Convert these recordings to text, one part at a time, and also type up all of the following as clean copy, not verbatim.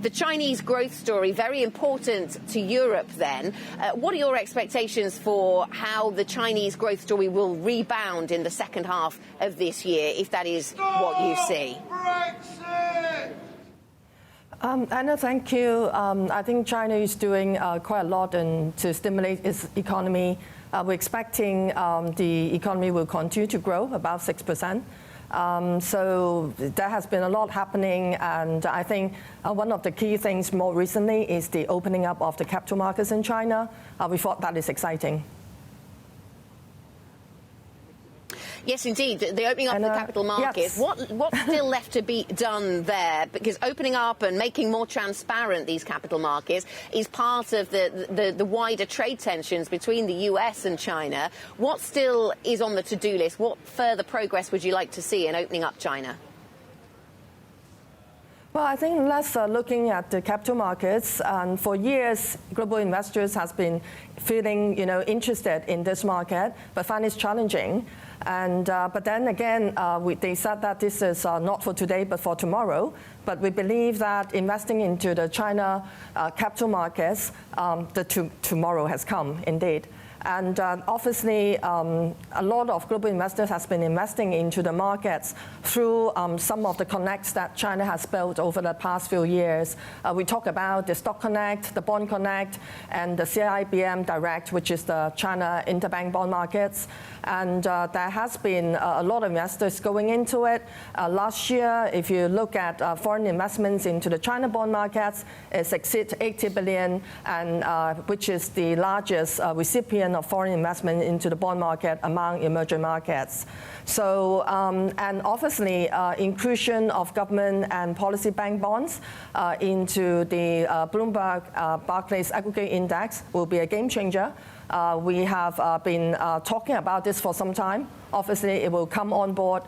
The Chinese growth story, very important to Europe then. What are your expectations for how the Chinese growth story will rebound in the second half of this year, if that is what you see? Anna, thank you. I think China is doing quite a lot to stimulate its economy. We're expecting the economy will continue to grow about 6%. So there has been a lot happening, and I think one of the key things more recently is the opening up of the capital markets in China. We thought that is exciting. Yes, indeed. The opening up of the capital markets. Yes. What's still left to be done there? Because opening up and making more transparent these capital markets is part of the wider trade tensions between the US and China. What still is on the to-do list? What further progress would you like to see in opening up China? Well, I think let's looking at the capital markets, and for years, global investors has been feeling, interested in this market, but find it challenging. And but then again, they said that this is not for today, but for tomorrow. But we believe that investing into the China capital markets, tomorrow has come indeed. And obviously, a lot of global investors has been investing into the markets through some of the connects that China has built over the past few years. We talk about the Stock Connect, the Bond Connect, and the CIBM Direct, which is the China interbank bond markets. And there has been a lot of investors going into it. Last year, if you look at foreign investments into the China bond markets, it exceeds 80 billion, and which is the largest recipient of foreign investment into the bond market among emerging markets. So, and obviously, inclusion of government and policy bank bonds into the Bloomberg Markets Aggregate Index will be a game changer. We have been talking about this for some time. Obviously, it will come on board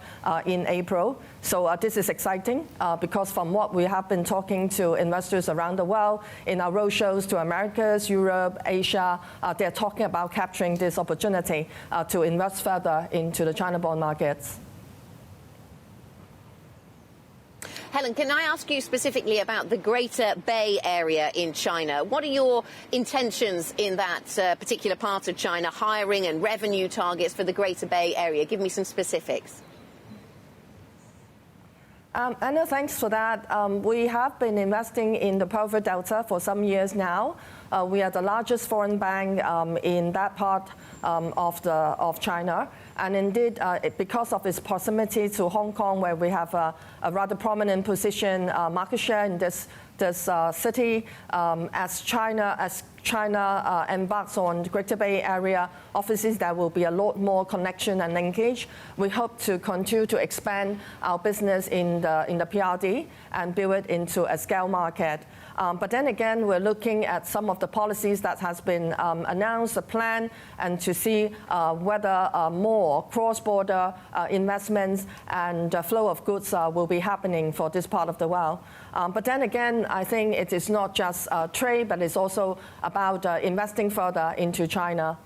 in April. So this is exciting because from what we have been talking to investors around the world in our roadshows to Americas, Europe, Asia, they're talking about capturing this opportunity to invest further into the China bond markets. Helen, can I ask you specifically about the Greater Bay Area in China? What are your intentions in that particular part of China, hiring and revenue targets for the Greater Bay Area? Give me some specifics. Anna, thanks for that. We have been investing in the Pearl River Delta for some years now. We are the largest foreign bank in that part of China. And indeed, because of its proximity to Hong Kong, where we have a rather prominent position, market share in this city, as China embarks on the Greater Bay Area, obviously there will be a lot more connection and linkage. We hope to continue to expand our business in the PRD and build it into a scale market. But then again, we're looking at some of the policies that has been announced, a plan, and to see whether more cross-border investments and flow of goods will be happening for this part of the world. But then again, I think it is not just trade, but it's also about investing further into China.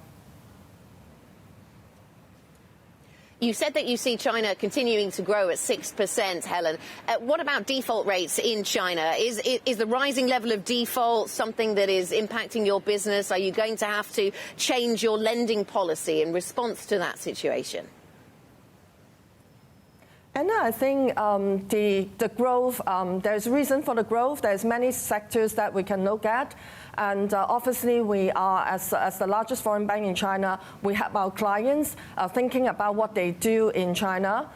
You said that you see China continuing to grow at 6%, Helen. What about default rates in China? Is the rising level of default something that is impacting your business? Are you going to have to change your lending policy in response to that situation? And I think the growth, there's reason for the growth. There's many sectors that we can look at. And obviously, we are, as the largest foreign bank in China, we have our clients thinking about what they do in China,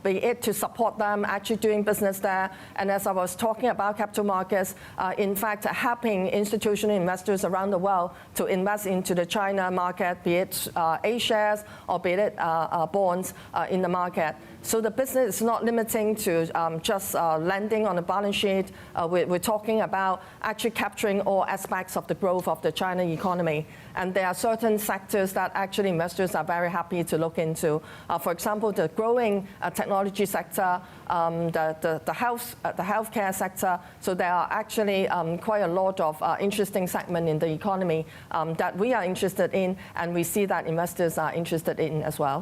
be it to support them actually doing business there. And as I was talking about capital markets, in fact, helping institutional investors around the world to invest into the China market, be it A-shares or be it bonds in the market. So the business is not limiting to just lending on the balance sheet. We're talking about actually capturing all aspects of the growth of the China economy. And there are certain sectors that actually investors are very happy to look into. For example, the growing technology sector, the healthcare sector. So there are actually quite a lot of interesting segments in the economy that we are interested in, and we see that investors are interested in as well.